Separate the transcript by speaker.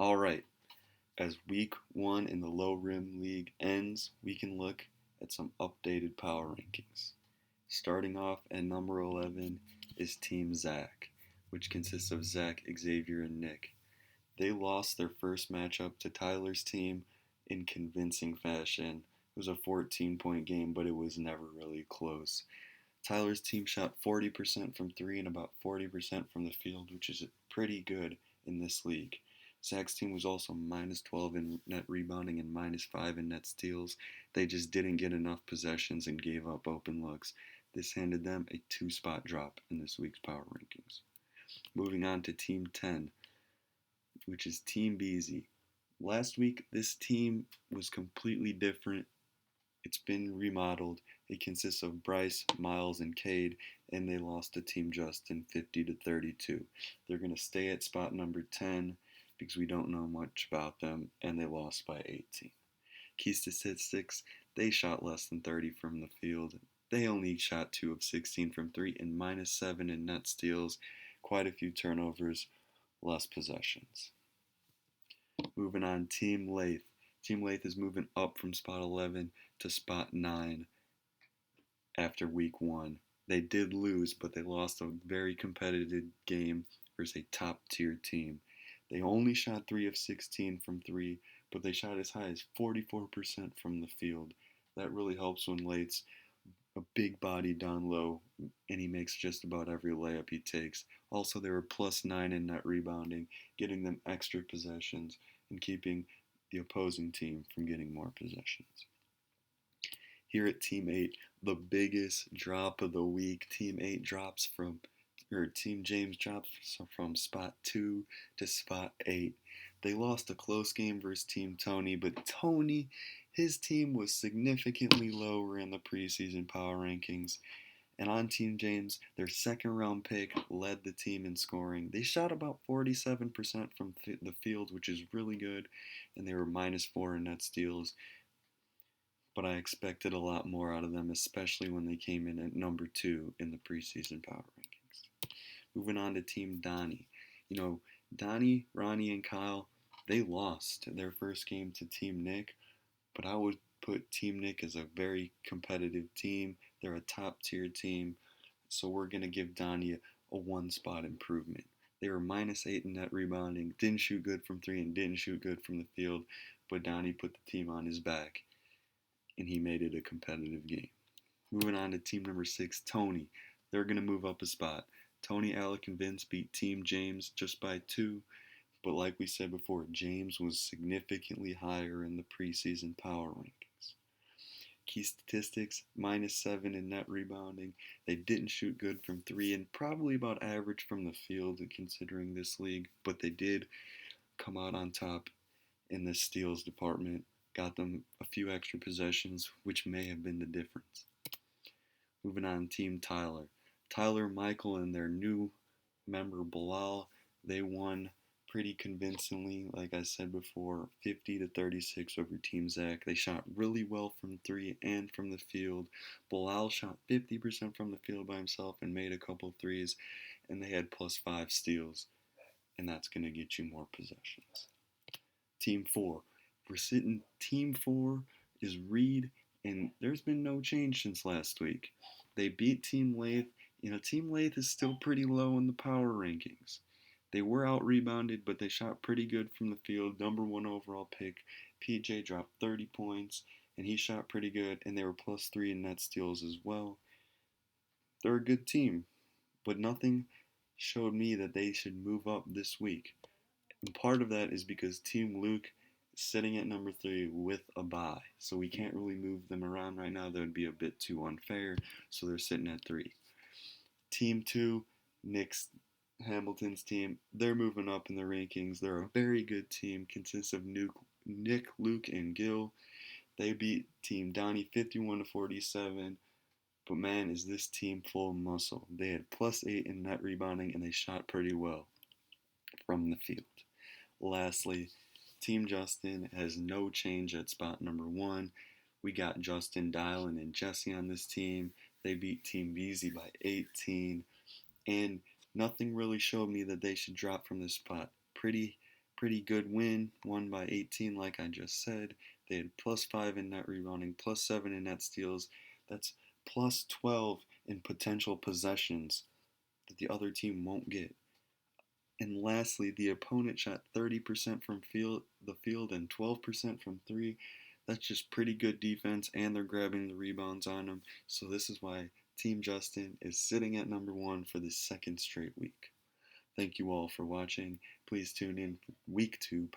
Speaker 1: All right, as week one in the low rim league ends, we can look at some updated power rankings. Starting off at number 11 is Team Zach, which consists of Zach, Xavier, and Nick. They lost their first matchup to Tyler's team in convincing fashion. It was a 14-point game, but it was never really close. Tyler's team shot 40% from three and about 40% from the field, which is pretty good in this league. Zach's team was also minus 12 in net rebounding and minus 5 in net steals. They just didn't get enough possessions and gave up open looks. This handed them a 2-spot drop in this week's power rankings. Moving on to Team 10, which is Teambz. Last week, this team was completely different. It's been remodeled. It consists of Bryce, Miles, and Cade, and they lost to Team Justin 50-32. They're going to stay at spot number 10 because we don't know much about them, and they lost by 18. Key statistics, they shot less than 30 from the field. They only shot 2 of 16 from 3 and minus 7 in net steals, quite a few turnovers, less possessions. Moving on, Team Lathe. Team Lathe is moving up from spot 11 to spot 9 after week 1. They did lose, but they lost a very competitive game versus a top-tier team. They only shot 3 of 16 from 3, but they shot as high as 44% from the field. That really helps when Lathe's a big body down low, and he makes just about every layup he takes. Also, they were plus 9 in net rebounding, getting them extra possessions and keeping the opposing team from getting more possessions. Here at Team 8, the biggest drop of the week. Team James drops from spot 2 to spot 8. They lost a close game versus Team Tony, but Tony, his team was significantly lower in the preseason power rankings. And on Team James, their second round pick led the team in scoring. They shot about 47% from the field, which is really good, and they were minus 4 in net steals. But I expected a lot more out of them, especially when they came in at number 2 in the preseason power rankings. Moving on to Team Donny. Donny, Ronnie, and Kyle, they lost their first game to Team Nick, but I would put Team Nick as a very competitive team. They're a top-tier team, so we're going to give Donny a 1-spot improvement. They were minus 8 in net rebounding, didn't shoot good from 3 and didn't shoot good from the field, but Donny put the team on his back, and he made it a competitive game. Moving on to team number 6, Tony. They're going to move up a spot. Tony, Alec, and Vince beat Team James just by 2, but like we said before, James was significantly higher in the preseason power rankings. Key statistics, minus 7 in net rebounding. They didn't shoot good from 3 and probably about average from the field considering this league, but they did come out on top in the steals department. Got them a few extra possessions, which may have been the difference. Moving on, Team Tyler. Tyler, Michael, and their new member Bilal, they won pretty convincingly, like I said before, 50-36 over Team Zach. They shot really well from 3 and from the field. Bilal shot 50% from the field by himself and made a couple threes, and they had plus 5 steals, and that's going to get you more possessions. Team 4. We're sitting Team 4 is Reed, and there's been no change since last week. They beat Team Lathe. Team Lathe is still pretty low in the power rankings. They were out-rebounded, but they shot pretty good from the field. Number 1 overall pick, PJ dropped 30 points, and he shot pretty good, and they were plus 3 in net steals as well. They're a good team, but nothing showed me that they should move up this week. And part of that is because Team Luke is sitting at number 3 with a bye, so we can't really move them around right now. That would be a bit too unfair, so they're sitting at 3. Team 2, Hamilton's team, they're moving up in the rankings. They're a very good team, consists of Nick, Luke, and Gil. They beat Team Donny 51-47, but man, is this team full of muscle. They had plus 8 in net rebounding, and they shot pretty well from the field. Lastly, Team Justin has no change at spot number 1. We got Justin, Dylan, and Jesse on this team. They beat Teambz by 18, and nothing really showed me that they should drop from this spot. Pretty Pretty good win, won by 18 like I just said. They had +5 in net rebounding, +7 in net steals. That's +12 in potential possessions that the other team won't get. And lastly, the opponent shot 30% from the field and 12% from three. That's just pretty good defense, and they're grabbing the rebounds on them. So this is why Team Justin is sitting at number 1 for the second straight week. Thank you all for watching. Please tune in for week 2